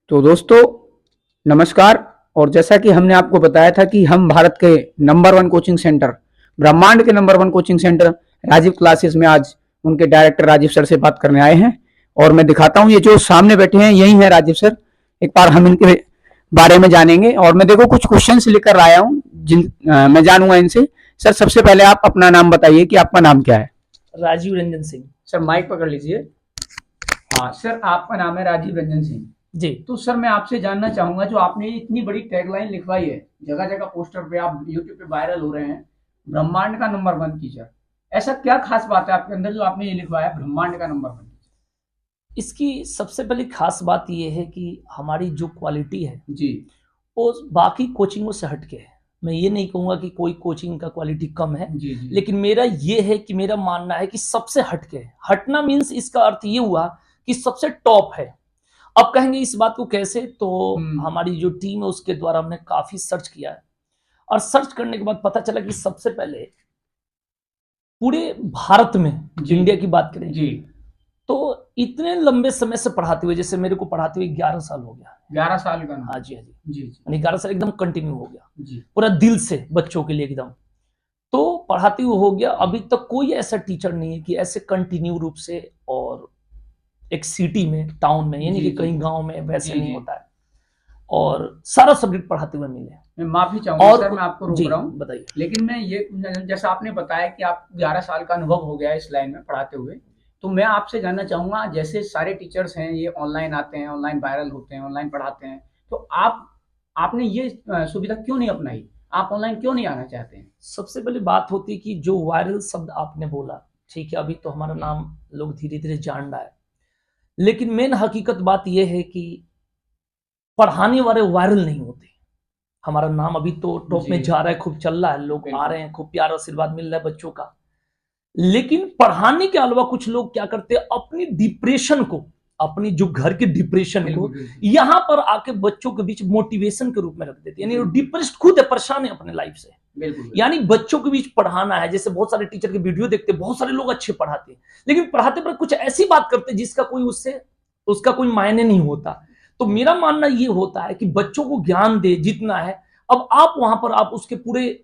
तो दोस्तों नमस्कार। और जैसा कि हमने आपको बताया था कि हम भारत के नंबर वन कोचिंग सेंटर, ब्रह्मांड के number one coaching centre Rajeev classes में आज उनके डायरेक्टर राजीव सर से बात करने आए हैं। और मैं दिखाता हूं, ये जो सामने बैठे हैं यही है राजीव सर। एक बार हम इनके बारे में जानेंगे और मैं देखो कुछ क्वेश्चंस लेकर आया हूं जिन मैं जानूंगा इनसे। सर सबसे पहले आप अपना नाम बताइए कि आपका नाम क्या है। राजीव रंजन सिंह। सर माइक पकड़ लीजिए। हाँ सर, आपका नाम है राजीव रंजन सिंह जी। तो सर मैं आपसे जानना चाहूंगा, जो आपने इतनी बड़ी टैगलाइन लिखवाई है, जगह जगह पोस्टर पे, आप यूट्यूब पे वायरल हो रहे हैं, ब्रह्मांड का नंबर वन टीचर, ऐसा क्या खास बात है आपके अंदर जो आपने ये लिखवाया ब्रह्मांड का नंबर वन टीचर? इसकी सबसे पहली खास बात यह है कि हमारी जो क्वालिटी है जी वो बाकी कोचिंगों से हटके है। मैं ये नहीं कहूँगा कि कोई कोचिंग का क्वालिटी कम है, जी जी लेकिन मेरा ये है कि मेरा मानना है कि सबसे हटके है। हटना मीन्स इसका अर्थ ये हुआ कि सबसे टॉप है। अब कहेंगे इस बात को कैसे, तो हमारी जो टीम है उसके द्वारा हमने काफी सर्च किया है और सर्च करने के बाद पता चला कि सबसे पहले पूरे भारत में, इंडिया की बात करें जी तो इतने लंबे समय से पढ़ाते हुए, जैसे मेरे को पढ़ाते हुए 11 साल हो गया। 11 साल का? हाँ जी, हाँ जी जी यानी 11 साल एकदम कंटिन्यू हो गया जी पूरा दिल से बच्चों के लिए एकदम। तो पढ़ाते हुए हो गया। अभी तक कोई ऐसा टीचर नहीं है कि ऐसे कंटिन्यू रूप से और एक सिटी में, टाउन में, यानी कि कहीं गांव में वैसे नहीं होता है और सारा सब्जेक्ट पढ़ाते हुए मिले। मैं माफी चाहूंगा सर, मैं आपको रोक रहा हूँ, बताइए। लेकिन मैं ये, जैसा आपने बताया कि आप 11 साल का अनुभव हो गया इस लाइन में पढ़ाते हुए, तो मैं आपसे जानना चाहूंगा, जैसे सारे टीचर्स हैं ये ऑनलाइन आते हैं, ऑनलाइन वायरल होते हैं, ऑनलाइन पढ़ाते हैं, तो आपने ये सुविधा क्यों नहीं अपनाई? आप ऑनलाइन क्यों नहीं आना चाहते हैं? सबसे पहले बात होती है कि जो वायरल शब्द आपने बोला, ठीक है, अभी तो हमारा नाम लोग धीरे धीरे जान रहा है, लेकिन मेन हकीकत बात यह है कि पढ़ाने वाले वायरल नहीं होते। हमारा नाम अभी तो टॉप में जा रहा है, खूब चल रहा है, लोग आ रहे हैं, खूब प्यार आशीर्वाद मिल रहा है बच्चों का। लेकिन पढ़ाने के अलावा कुछ लोग क्या करते हैं, अपनी डिप्रेशन को, अपनी जो घर के डिप्रेशन को यहां पर आके बच्चों के बीच मोटिवेशन के रूप में रख देते हैं। यानी डिप्रेस्ड खुद है, परेशान है अपने लाइफ से, यानी बच्चों के बीच पढ़ाना है। जैसे बहुत सारे टीचर के वीडियो देखते हैं, बहुत सारे लोग अच्छे पढ़ाते हैं, लेकिन पढ़ाते पर कुछ ऐसी बात करते हैं जिसका कोई उसका कोई मायने नहीं होता। तो मेरा मानना यह होता है कि बच्चों को ज्ञान दे जितना है। अब आप वहां पर आप उसके पूरे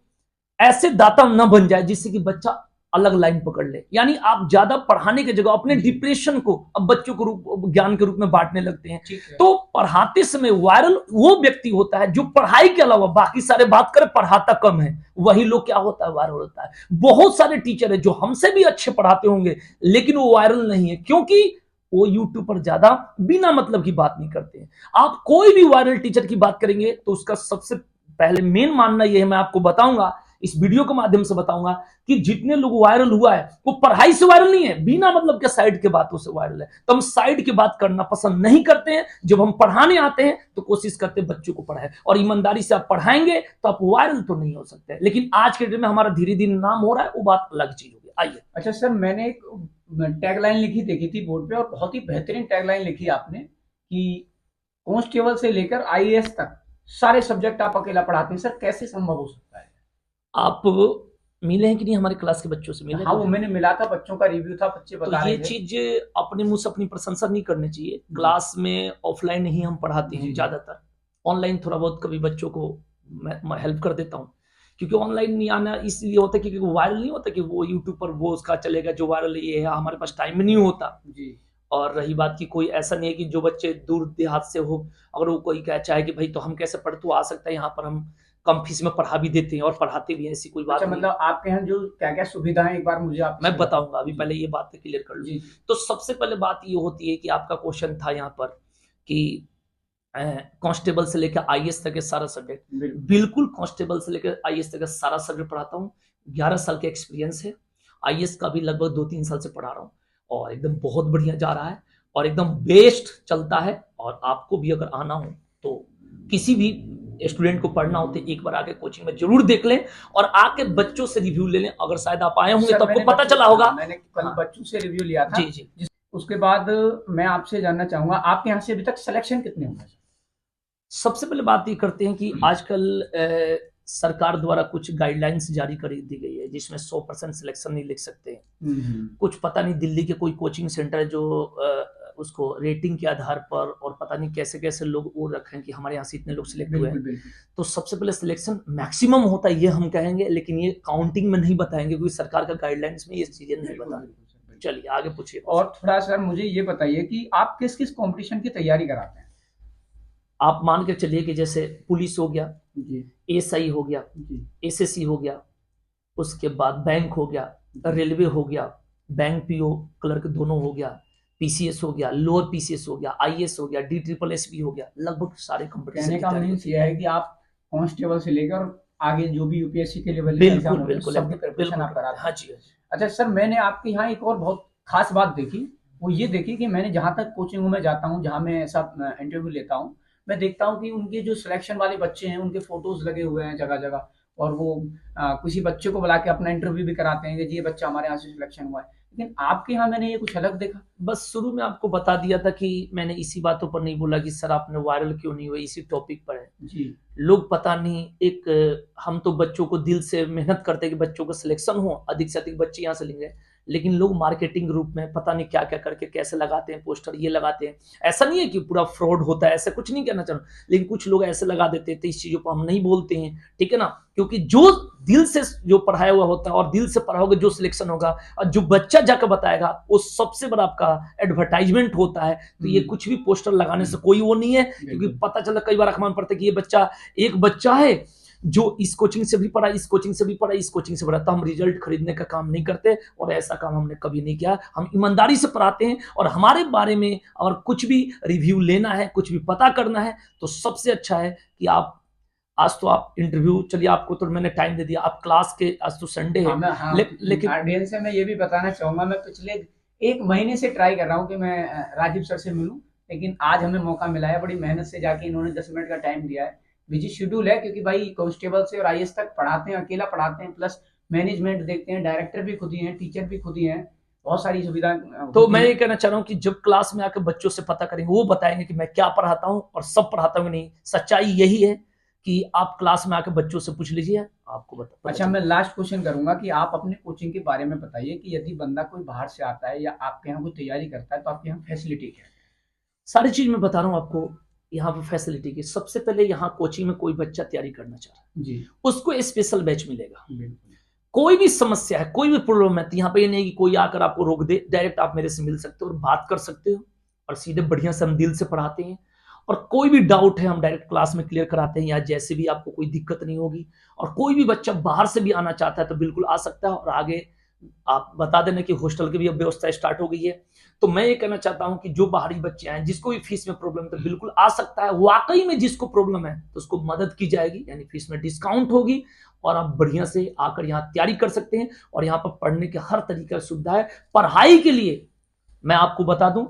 ऐसे दाता न बन जाए जिससे कि बच्चा अलग लाइन पकड़ ले। यानी आप ज्यादा पढ़ाने की जगह अपने डिप्रेशन को अब बच्चों के रूप, ज्ञान के रूप में बांटने लगते हैं। तो पढ़ाते समय वायरल वो व्यक्ति होता है जो पढ़ाई के अलावा बाकी सारे बात करे, पढ़ाता कम है, वही लोग क्या होता है, वायरल होता है। बहुत सारे टीचर है जो हमसे भी अच्छे पढ़ाते होंगे लेकिन वो वायरल नहीं है, क्योंकि वो यूट्यूब पर ज्यादा बिना मतलब की बात नहीं करते हैं। आप कोई भी वायरल टीचर की बात करेंगे तो उसका सबसे पहले मेन मानना यह है, मैं आपको बताऊंगा, इस वीडियो के माध्यम से बताऊंगा कि जितने लोग वायरल हुआ है वो पढ़ाई से वायरल नहीं है, बिना मतलब के साइड के बातों से वायरल है। तो हम साइड की बात करना पसंद नहीं करते हैं। जब हम पढ़ाने आते हैं तो कोशिश करते हैं बच्चों को पढ़ाए, और ईमानदारी से आप पढ़ाएंगे तो आप वायरल तो नहीं हो सकते। लेकिन आज के डेट में हमारा धीरे धीरे नाम हो रहा है, वो बात अलग चीज होगी। आइए। अच्छा सर, मैंने एक टैगलाइन लिखी देखी थी बोर्ड पे, और बहुत ही बेहतरीन टैगलाइन लिखी आपने कि कांस्टेबल से लेकर आईएएस तक सारे सब्जेक्ट आप अकेला पढ़ाते हैं। सर कैसे संभव हो सकता है? आप मिले हैं कि नहीं हमारे क्लास के बच्चों से? मिले? हाँ, वो मैंने मिला था, बच्चों का रिव्यू था, बच्चे बता रहे थे। ये चीज अपने मुंह से अपनी प्रशंसा नहीं करनी चाहिए। क्लास में ऑफलाइन ही हम पढ़ाते हैं ज्यादातर, ऑनलाइन थोड़ा बहुत कभी बच्चों को मैं हेल्प कर देता हूँ, क्योंकि ऑनलाइन नहीं आना इसलिए होता है क्योंकि वो वायरल नहीं होता कि वो यूट्यूब पर वो उसका चलेगा जो वायरल ये है, हमारे पास टाइम नहीं होता जी। और रही बात की कोई ऐसा नहीं है कि जो बच्चे दूर देहात से हो, अगर वो कोई कह चाहे कि भाई तो हम कैसे पढ़, तू आ सकता है यहाँ पर, हम कम फीस में पढ़ा भी देते हैं और पढ़ाते भी हैं, ऐसी कोई बात अच्छा, नहीं। मतलब आपके यहाँ जो क्या क्या सुविधाएं, एक बार मुझे आप मैं बताऊंगा, अभी पहले ये बात क्लियर कर लूं। तो सबसे पहले बात ये होती है कि आपका क्वेश्चन था यहाँ पर कि कांस्टेबल से लेकर आईएएस तक के सारा सब्जेक्ट, बिल्कुल कांस्टेबल से लेकर आईएएस तक का सारा सब्जेक्ट पढ़ाता हूँ। 11 साल का एक्सपीरियंस है। आईएएस का भी लगभग 2-3 साल से पढ़ा रहा हूँ और एकदम बहुत बढ़िया जा रहा है और एकदम बेस्ट चलता है। और आपको भी अगर आना हो तो किसी भी स्टूडेंट को पढ़ना हो तो एक बार आके कोचिंग में जरूर देख लें और आके बच्चों से रिव्यू ले लें। अगर शायद आप आए होंगे तो आपको पता चला होगा। मैंने कल बच्चों से रिव्यू लिया था। जी जी। उसके बाद मैं आपसे जानना चाहूंगा, आपके यहाँ से अभी तक सिलेक्शन कितने हुए? सबसे पहले बात ये करते हैं कि आजकल सरकार द्वारा कुछ गाइडलाइंस जारी कर दी गई है जिसमें 100% सिलेक्शन नहीं लिख सकते हैं। कुछ पता नहीं, दिल्ली के कोई कोचिंग सेंटर है जो उसको रेटिंग के आधार पर और पता नहीं कैसे कैसे लोग वो रखें कि हमारे यहाँ से इतने लोग सिलेक्ट हुए हैं। बिल्कुल। तो सबसे पहले सिलेक्शन मैक्सिमम होता है ये हम कहेंगे, लेकिन ये काउंटिंग में नहीं बताएंगे क्योंकि सरकार का गाइडलाइंस में ये चीजें नहीं बताएंगे। चलिए आगे पूछिए। और थोड़ा सर मुझे ये बताइए कि आप किस किस कंपटीशन की तैयारी कराते हैं? आप मान के चलिए कि जैसे पुलिस हो गया जी एसआई हो गया जी एसएससी हो गया, उसके बाद बैंक हो गया, रेलवे हो गया, बैंक पीओ क्लर्क दोनों हो गया, पीसीएस हो गया, लोअर पीसीएस हो गया, आईएएस हो गया, DSSS हो गया, लगभग सारे कंपटीशन कहने की का तैयारी मीन्स होती ये है। है कि आप कांस्टेबल से लेकर आगे जो भी यूपीएससी के लेवल के बिल्कुल एग्जाम होते हैं बिल्कुल सबकी एकदम प्रिपरेशन बिल्कुल आप कराते हाँ हैं। जी हाँ जी। अच्छा सर, मैंने आपके यहाँ एक और बहुत खास बात देखी, वो ये देखी कि मैंने जहाँ तक कोचिंग में जाता हूँ, जहाँ मैं ऐसा इंटरव्यू लेता हूँ, मैं देखता हूँ कि उनके जो सिलेक्शन वाले बच्चे हैं उनके फोटोज लगे हुए हैं जगह जगह, और वो किसी बच्चे को बुला के अपना इंटरव्यू भी कराते हैं कि ये बच्चा हमारे यहाँ से सिलेक्शन हुआ है। लेकिन आपके यहाँ मैंने ये कुछ अलग देखा। बस शुरू में आपको बता दिया था कि मैंने इसी बातों पर नहीं बोला कि सर आपने वायरल क्यों नहीं हुए, इसी टॉपिक पर है। जी लोग पता नहीं हम तो बच्चों को दिल से मेहनत करते हैं कि बच्चों का सिलेक्शन हो, अधिक से अधिक बच्चे यहाँ से लेंगे, लेकिन लोग मार्केटिंग रूप में पता नहीं क्या क्या करके कैसे लगाते हैं पोस्टर, ये लगाते हैं। ऐसा नहीं है कि पूरा फ्रॉड होता है, ऐसा कुछ नहीं कहना चाह रहा, लेकिन कुछ लोग ऐसे लगा देते हैं, तो इस चीजों पर हम नहीं बोलते हैं, ठीक है ना, क्योंकि जो दिल से जो पढ़ाया हुआ होता है और दिल से पढ़ाओगे जो सिलेक्शन होगा और जो बच्चा जाकर बताएगा वो सबसे बड़ा आपका एडवर्टाइजमेंट होता है। तो ये कुछ भी पोस्टर लगाने से कोई वो नहीं है, क्योंकि पता चला कई बार अखबार में पढ़ते कि ये बच्चा एक बच्चा है जो इस कोचिंग से भी पढ़ा, इस कोचिंग से भी पढ़ा, इस कोचिंग से पढ़ा। तो हम रिजल्ट खरीदने का काम नहीं करते और ऐसा काम हमने कभी नहीं किया। हम ईमानदारी से पढ़ाते हैं और हमारे बारे में अगर कुछ भी रिव्यू लेना है, कुछ भी पता करना है, तो सबसे अच्छा है कि आप आज तो आप इंटरव्यू, चलिए आपको तो मैंने टाइम दे दिया, आप क्लास के आज तो संडे है, लेकिन ऑडियंस से मैं ये भी बताना चाहूंगा, मैं पिछले 1 महीने से ट्राई कर रहा हूँ कि मैं राजीव सर से मिलूं, लेकिन आज हमें मौका मिला है। बड़ी मेहनत से जाके इन्होंने 10 मिनट का टाइम दिया है। बिजी शेड्यूल है क्योंकि भाई कांस्टेबल से और आईएएस तक पढ़ाते हैं, अकेला पढ़ाते हैं, प्लस मैनेजमेंट देखते हैं, डायरेक्टर भी खुद ही हैं, टीचर भी खुद ही हैं, बहुत सारी सुविधा। तो मैं ये कहना चाह रहा हूँ कि जब क्लास में आकर बच्चों से पता करेंगे, वो बताएंगे कि मैं क्या पढ़ाता हूँ और सब पढ़ाता हूँ नहीं। सच्चाई यही है कि आप क्लास में आकर बच्चों से पूछ लीजिए, आपको बता। अच्छा, मैं लास्ट क्वेश्चन करूंगा कि आप अपने कोचिंग के बारे में बताइए कि यदि बंदा कोई बाहर से आता है या आपके यहाँ कोई तैयारी करता है तो आपके यहाँ फैसिलिटी क्या है? सारी चीज मैं बता रहा हूँ आपको यहाँ पे फैसिलिटी की। सबसे पहले यहाँ कोचिंग में कोई बच्चा तैयारी करना चाह रहा है जी उसको स्पेशल बैच मिलेगा। बिल्कुल। कोई भी समस्या है, कोई भी प्रॉब्लम है, तो यहाँ पे ये नहीं कि कोई आकर आपको रोक दे, डायरेक्ट आप मेरे से मिल सकते हो और बात कर सकते हो और सीधे बढ़िया से हम दिल से पढ़ाते हैं। और कोई भी डाउट है हम डायरेक्ट क्लास में क्लियर कराते हैं, या जैसे भी आपको कोई दिक्कत नहीं होगी। और कोई भी बच्चा बाहर से भी आना चाहता है तो बिल्कुल आ सकता है। और आगे आप बता देना कि हॉस्टल की भी अब व्यवस्था स्टार्ट हो गई है। तो मैं ये कहना चाहता हूं कि जो बाहरी बच्चे हैं, जिसको भी फीस में प्रॉब्लम है तो बिल्कुल आ सकता है। वाकई में जिसको प्रॉब्लम है तो उसको मदद की जाएगी, यानी फीस में डिस्काउंट होगी और आप बढ़िया से आकर यहाँ तैयारी कर सकते हैं। और यहाँ पर पढ़ने के हर तरीके की सुविधा है। पढ़ाई के लिए मैं आपको बता दूं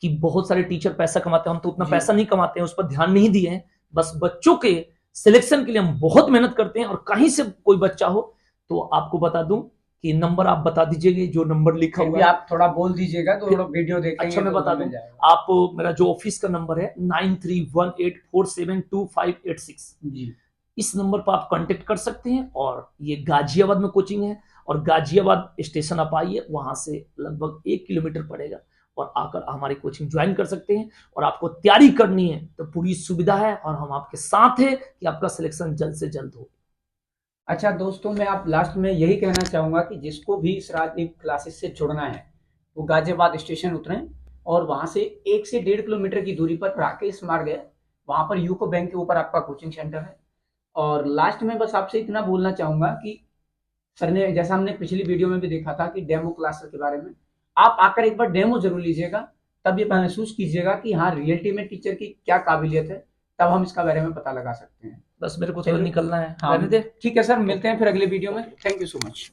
कि बहुत सारे टीचर पैसा कमाते हैं, हम तो उतना पैसा नहीं कमाते हैं, उस पर ध्यान नहीं दिए हैं। बस बच्चों के सिलेक्शन के लिए हम बहुत मेहनत करते हैं। और कहीं से कोई बच्चा हो तो आपको बता दूं कि नंबर आप बता दीजिएगा, जो नंबर लिखा हुआ है आप थोड़ा बोल दीजिएगा तो लोग वीडियो देखेंगे। अच्छा मैं बता दूं, आप मेरा जो ऑफिस का नंबर है 9318472586 जी, इस नंबर पर आप कांटेक्ट कर सकते हैं। और ये गाजियाबाद में कोचिंग है और गाजियाबाद स्टेशन आप आइए, वहां से लगभग 1 किलोमीटर पड़ेगा और आकर हमारी कोचिंग ज्वाइन कर सकते हैं। और आपको तैयारी करनी है तो पूरी सुविधा है और हम आपके साथ हैं कि आपका सिलेक्शन जल्द से जल्द हो। अच्छा दोस्तों, मैं आप लास्ट में यही कहना चाहूंगा कि जिसको भी इस राजदीप क्लासेस से जुड़ना है वो गाजियाबाद स्टेशन उतरें और वहां से 1 से 1.5 किलोमीटर की दूरी पर राकेश मार्ग है, वहां पर यूको बैंक के ऊपर आपका कोचिंग सेंटर है। और लास्ट में बस आपसे इतना बोलना चाहूंगा कि सर ने, जैसा हमने पिछली वीडियो में भी देखा था कि डेमो क्लासेस के बारे में, आप आकर एक बार डेमो जरूर लीजिएगा, तब ये महसूस कीजिएगा कि हाँ रियलिटी में टीचर की क्या काबिलियत है, तब हम इसका बारे में पता लगा सकते हैं। बस मेरे को थोड़ा निकलना है। हाँ ठीक है सर, मिलते हैं फिर अगले वीडियो में। Thank you so much.